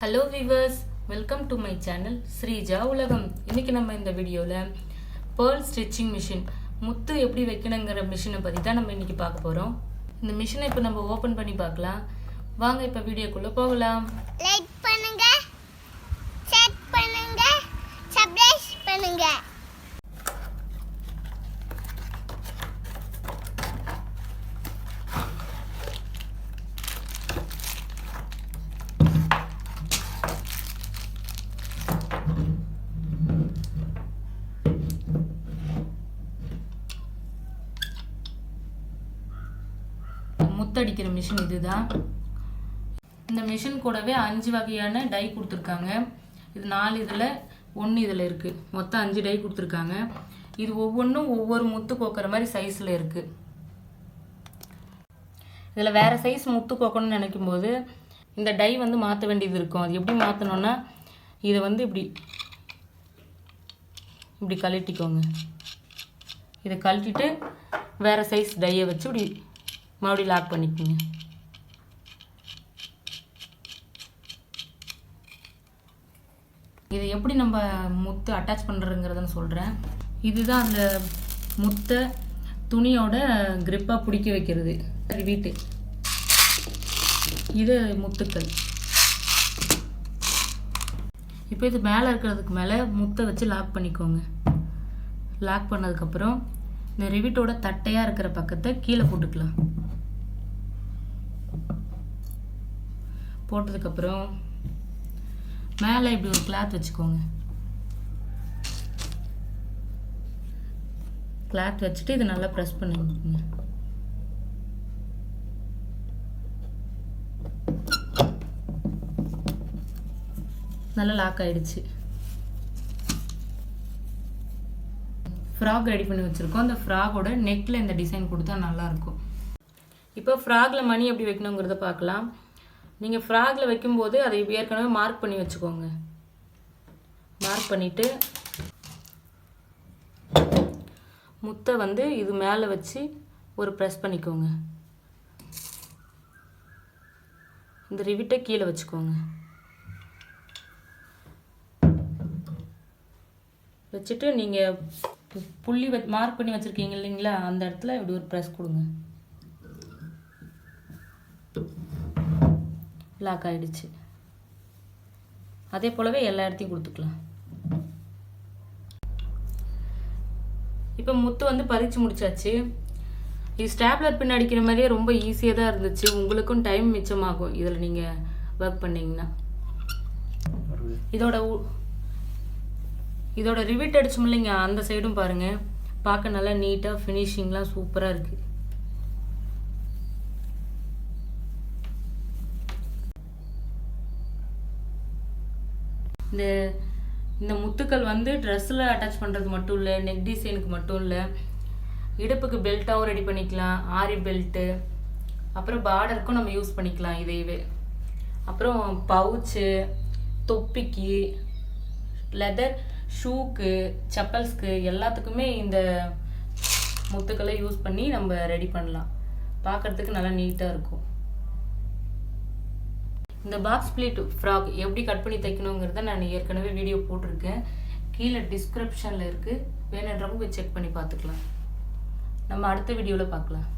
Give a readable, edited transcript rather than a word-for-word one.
Hello viewers, welcome to my channel Sreeja உலகம். இன்னைக்கு நம்ம இந்த வீடியோல pearl stitching machine முத்து எப்படி வைக்கணும்ங்கற மிஷினை பத்தி தான் நம்ம இன்னைக்கு பார்க்க போறோம். இந்த மிஷினை இப்போ நம்ம ஓபன் பண்ணி பார்க்கலாம். வாங்க இப்போ வீடியோக்குள்ள போகலாம். லைக் பண்ணுங்க, ஷேர் பண்ணுங்க, சப்ஸ்கிரைப் பண்ணுங்க. முத்தடிக்கிற மிஷின் இதுதான். இந்த மிஷின் கூடவே 5 வகையான டை கொடுத்துருக்காங்க. இது 4 இதில் 1 இதில் இருக்குது. மொத்தம் 5 டை கொடுத்துருக்காங்க. இது ஒவ்வொன்றும் ஒவ்வொரு முத்து கோக்கிற மாதிரி சைஸில் இருக்குது. இதில் வேறு சைஸ் முத்து கோக்கணும்னு நினைக்கும் போது இந்த டை வந்து மாற்ற வேண்டியது இருக்கும். அது எப்படி மாற்றணுன்னா இதை வந்து இப்படி கழட்டிக்கோங்க. இதை கழட்டிட்டு வேறு சைஸ் டையை வச்சு இப்படி மறுபடியும் லாக் பண்ணிக்கோங்க. இது எப்படி நம்ம முத்து அட்டாச் பண்ணுறதுங்கிறதுன்னு சொல்கிறேன். இதுதான் அந்த முத்தை துணியோட கிரிப்பாக பிடிக்க வைக்கிறது. வீட்டு இது முத்துக்கள். இப்போ இது மேலே இருக்கிறதுக்கு மேலே முத்தை வச்சு லாக் பண்ணிக்கோங்க. லாக் பண்ணதுக்கப்புறம் இந்த ரிவிட்டோட தட்டையாக இருக்கிற பக்கத்தை கீழே போட்டுக்கலாம். போட்டதுக்கப்புறம் மேலே இப்படி ஒரு கிளாத் வச்சுக்கோங்க. கிளாத் வச்சுட்டு இது நல்லா ப்ரெஸ் பண்ணிக்கோங்க. நல்லா லாக் ஆயிடுச்சு. ஃப்ராக் ரெடி பண்ணி வச்சுருக்கோம். அந்த ஃப்ராகோட நெக்கில் இந்த டிசைன் கொடுத்தா நல்லாயிருக்கும். இப்போ ஃப்ராகில் மணி எப்படி வைக்கணுங்கிறத பார்க்கலாம். நீங்கள் ஃப்ராகில் வைக்கும்போது அதை ஏற்கனவே மார்க் பண்ணி வச்சுக்கோங்க. மார்க் பண்ணிவிட்டு முத்தை வந்து இது மேலே வச்சு ஒரு ப்ரெஸ் பண்ணிக்கோங்க. இந்த ரிவிட்டை கீழே வச்சுக்கோங்க. வச்சுட்டு நீங்கள் புள்ளி மார்க் பண்ணி வச்சுருக்கீங்க இல்லைங்களா, அந்த இடத்துல இப்படி ஒரு ப்ரெஸ் கொடுங்க. லாக் ஆகிடுச்சு. அதே போலவே எல்லா இடத்தையும் கொடுத்துக்கலாம். இப்போ முத்து வந்து பதிச்சு முடிச்சாச்சு. இது ஸ்டாப்லர் பின் அடிக்கிற மாதிரியே ரொம்ப ஈஸியாக தான் இருந்துச்சு. உங்களுக்கும் டைம் மிச்சமாகும் இதில் நீங்கள் ஒர்க் பண்ணிங்கன்னா. இதோட ரிவிட் அடிச்சோம் இல்லைங்க, அந்த சைடும் பாருங்கள், பார்க்க நல்லா நீட்டாக ஃபினிஷிங்லாம் சூப்பராக இருக்குது. இந்த முத்துக்கள் வந்து ட்ரெஸ்ஸில் அட்டாச் பண்ணுறது மட்டும் இல்லை, நெக் டிசைனுக்கு மட்டும் இல்லை, இடுப்புக்கு பெல்ட்டாகவும் ரெடி பண்ணிக்கலாம். ஆரி பெல்ட்டு, அப்புறம் பார்டருக்கும் நம்ம யூஸ் பண்ணிக்கலாம் இதையவே. அப்புறம் பவுச்சு, தொப்பிக்கு, லெதர் ஷூக்கு, செப்பல்ஸ்க்கு எல்லாத்துக்குமே இந்த முத்துக்களை யூஸ் பண்ணி நம்ம ரெடி பண்ணலாம். பார்க்குறதுக்கு நல்லா நீட்டாக இருக்கும். இந்த பாக்ஸ் பிளீட் ஃப்ராக் எப்படி கட் பண்ணி தைக்கணுங்கிறத நான் ஏற்கனவே வீடியோ போட்டிருக்கேன். கீழே டிஸ்கிரிப்ஷனில் இருக்குது. வேணுன்றவங்க போய் செக் பண்ணி பார்த்துக்கலாம். நம்ம அடுத்த வீடியோவில் பார்க்கலாம்.